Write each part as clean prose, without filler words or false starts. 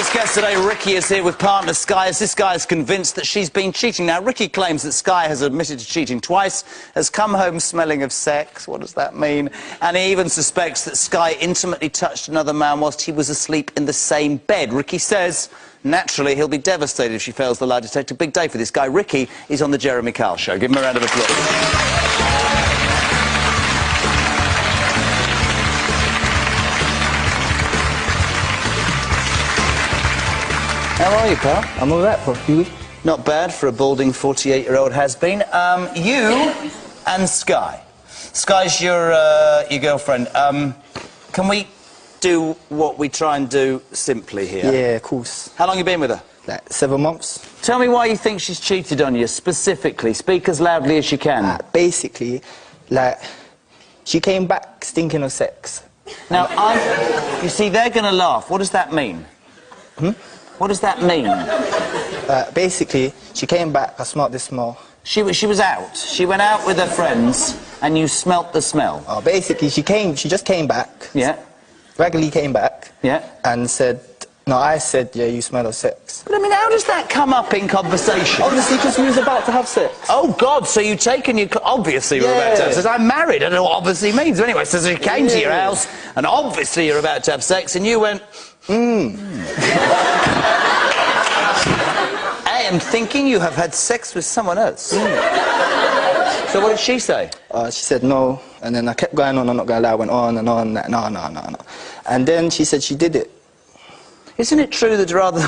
next guest today, Ricky, is here with partner Sky, as this guy is convinced that she's been cheating. Now, Ricky claims that Sky has admitted to cheating twice, has come home smelling of sex. What does that mean? And he even suspects that Sky intimately touched another man whilst he was asleep in the same bed. Ricky says, naturally, he'll be devastated if she fails the lie detector. Big day for this guy. Ricky is on the Jeremy Kyle Show. Give him a round of applause. How are you, pal? I'm all right for a few weeks. Not bad for a balding 48-year-old has-been. You and Sky. Sky's your girlfriend. Can we do what we try and do simply here? Yeah, of course. How long you been with her? Like 7 months. Tell me why you think she's cheated on you, specifically. Speak as loudly as you can. Basically, she came back stinking of sex. Now, you see, they're going to laugh. What does that mean? What does that mean? Basically, she came back, I smelt the smell. She was out. She went out with her friends, and you smelt the smell. Oh, basically, she just came back. Yeah. Regularly came back. Yeah. And said, no, I said, yeah, you smell of sex. But, I mean, how does that come up in conversation? Obviously, because we was about to have sex. Oh, God, so you've taken your... Obviously, you're about to have sex. I'm married, I don't know what obviously means. But anyway, so she came to your house, and obviously you're about to have sex, and you went... I am thinking you have had sex with someone else. So what did she say? She said no, and then I kept going on, I'm not going to lie, I went on and on, no. And then she said she did it. Isn't it true that rather...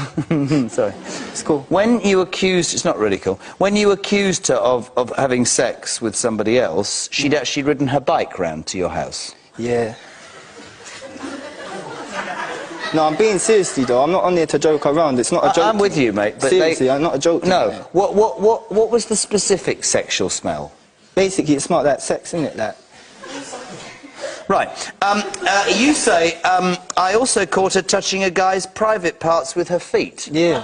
Sorry. It's cool. When you accused... It's not really cool. When you accused her of having sex with somebody else, she'd actually ridden her bike round to your house. Yeah. No, I'm being seriously though. I'm not on there to joke around. It's not a joke. I'm with you, mate. But seriously, I'm not a joke. No. What was the specific sexual smell? Basically, it smelled like sex, innit? Like. Right. You say I also caught her touching a guy's private parts with her feet. Yeah.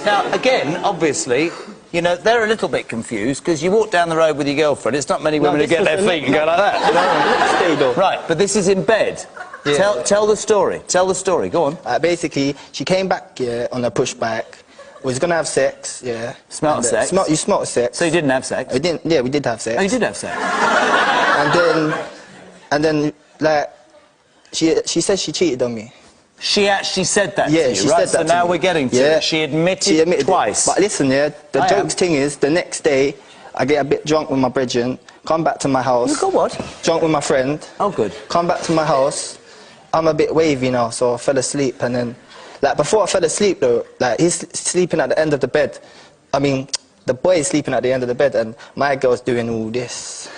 Now, again, obviously, you know, they're a little bit confused because you walk down the road with your girlfriend. It's not many women who get their feet and go like that. No, right, but this is in bed. Yeah. Tell the story. Tell the story. Go on. Basically, she came back on a push bike. Was gonna have sex. Yeah. Smelt of sex. You smelt of sex. So you didn't have sex? I didn't. Yeah, we did have sex. Oh, you did have sex. and then, like, she said she cheated on me. She actually said that to you, right? Said that so now we're getting to it. She admitted twice. But listen, the joke's thing is, the next day, I get a bit drunk with my brethren, come back to my house. You got what? Drunk with my friend. Oh, good. Come back to my house. I'm a bit wavy now, so I fell asleep, and then, like, before I fell asleep, though, like, he's sleeping at the end of the bed. I mean, the boy is sleeping at the end of the bed, and my girl's doing all this.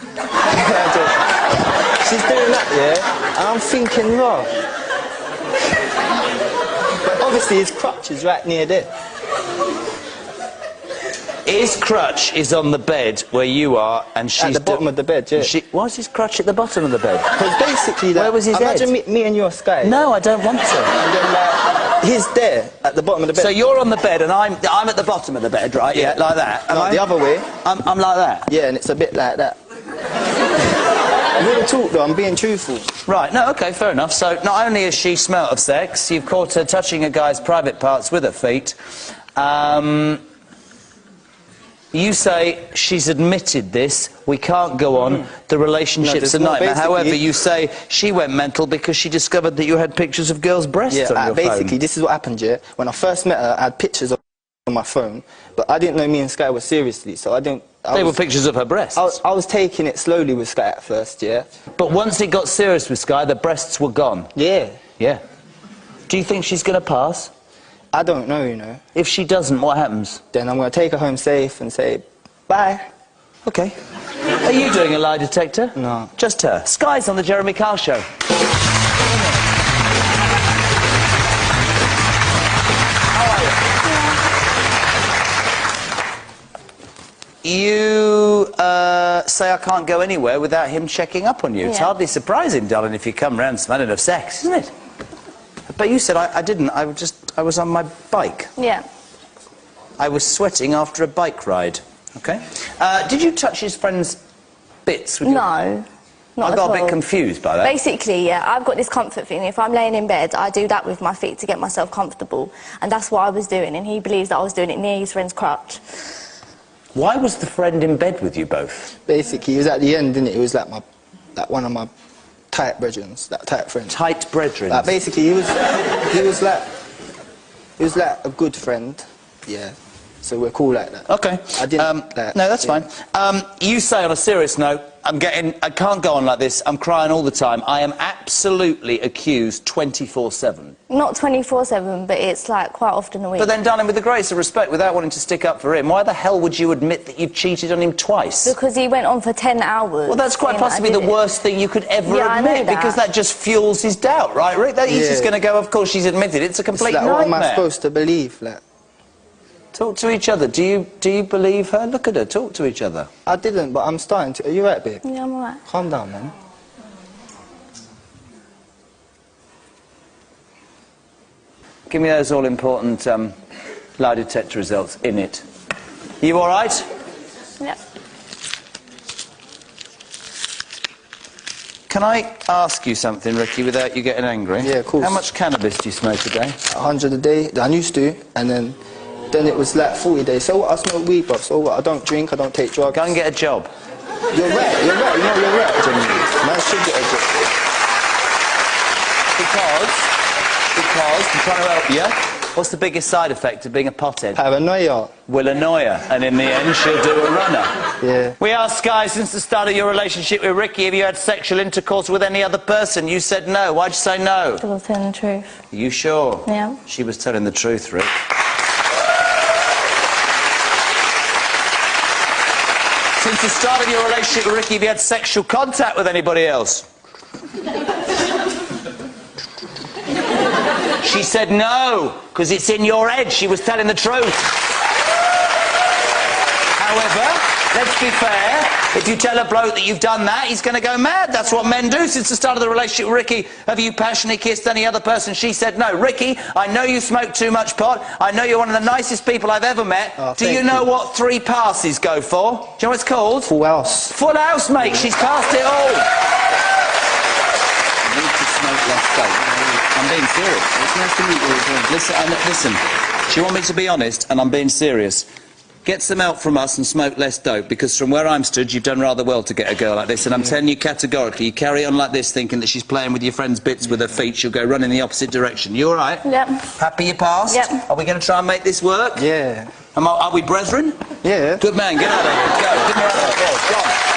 She's doing that, yeah? And I'm thinking, no. But obviously, his crutch is right near there. His crutch is on the bed where you are, and she's... At the bottom of the bed, yeah. Why is his crutch at the bottom of the bed? Because basically... Where was his head? Imagine me and you are Sky. No, I don't want to. And then, like, he's there, at the bottom of the bed. So you're on the bed, and I'm at the bottom of the bed, right? Yeah, like that. No, the other way. I'm like that? Yeah, and it's a bit like that. Real talk, though, I'm being truthful. Right, no, OK, fair enough. So not only has she smelt of sex, you've caught her touching a guy's private parts with her feet. You say she's admitted this, we can't go on, the relationship's a nightmare. However, you say she went mental because she discovered that you had pictures of girls' breasts on your phone. Basically, this is what happened, yeah? When I first met her, I had pictures of on my phone, but I didn't know me and Sky were seriously, so I didn't... They were pictures of her breasts? I was taking it slowly with Sky at first, yeah? But once it got serious with Sky, the breasts were gone? Yeah. Yeah. Do you think she's going to pass? I don't know, you know. If she doesn't, what happens? Then I'm going to take her home safe and say, bye. OK. Are you doing a lie detector? No. Just her. Sky's on the Jeremy Kyle Show. How are you? You say I can't go anywhere without him checking up on you. It's hardly surprising, darling, if you come round smelling of sex, isn't it? But you said I didn't. I was on my bike. Yeah. I was sweating after a bike ride. Okay. Did you touch his friend's bits with No. Not I at got a bit all. confused by that. Basically, yeah, I've got this comfort thing. If I'm laying in bed, I do that with my feet to get myself comfortable. And that's what I was doing, and he believes that I was doing it near his friend's crotch. Why was the friend in bed with you both? Basically, it was at the end, didn't it? It was like one of my tight brethren, that tight friend. Tight brethren. Basically, he was like a good friend, yeah. So we're cool like that. Okay. I didn't. No, that's fine. You say, on a serious note, I can't go on like this. I'm crying all the time. I am absolutely accused 24/7. Not 24/7, but it's like quite often a week. But then, darling, with the greatest of respect, without wanting to stick up for him, why the hell would you admit that you've cheated on him twice? Because he went on for 10 hours. Well, that's quite possibly the worst thing you could ever Yeah, I know admit, that. because that just fuels his doubt, right, Rick? He's just going to go, of course, she's admitted. It's a complete like, nightmare. what am I supposed to believe? Like, talk to each other. Do you believe her? Look at her. Talk to each other. I didn't, but I'm starting to. Are you right, babe? Yeah, I'm alright. Calm down, man. Give me those all-important lie detector results in it. You all right? Yep. Can I ask you something, Ricky, without you getting angry? Yeah, of course. How much cannabis do you smoke a day? 100 a day. I used to, and then it was like 40 days. So what? I smoke weed, bruv. So what? I don't drink. I don't take drugs. Go and get a job. You're right. You're right. You know, you're right, genuinely. Man should get a job. Because I'm trying to help you. What's the biggest side effect of being a pothead? Paranoia. Will annoy her, and in the end, she'll do a runner. Yeah. We asked Guy, since the start of your relationship with Ricky, have you had sexual intercourse with any other person? You said no. Why'd you say no? Because I was telling the truth. Are you sure? Yeah. She was telling the truth, Rick. Since the start of your relationship with Ricky, have you had sexual contact with anybody else? She said no, because it's in your head. She was telling the truth. However, let's be fair. If you tell a bloke that you've done that, he's going to go mad. That's what men do. Since the start of the relationship with Ricky, have you passionately kissed any other person? She said no. Ricky, I know you smoke too much pot. I know you're one of the nicest people I've ever met. Oh, do you know what 3 passes go for? Do you know what it's called? Full house. Full house, mate. She's passed it all. You need to smoke less dope. I'm being serious. It's nice to meet you. Listen, do you want me to be honest? And I'm being serious. Get some help from us and smoke less dope, because from where I'm stood, you've done rather well to get a girl like this. And I'm telling you categorically, you carry on like this, thinking that she's playing with your friend's bits with her feet, she'll go running the opposite direction. You all right? Yep. Happy you passed? Yep. Are we going to try and make this work? Yeah. Are we brethren? Yeah. Good man, get out of here. Go, get me out of here. Go on.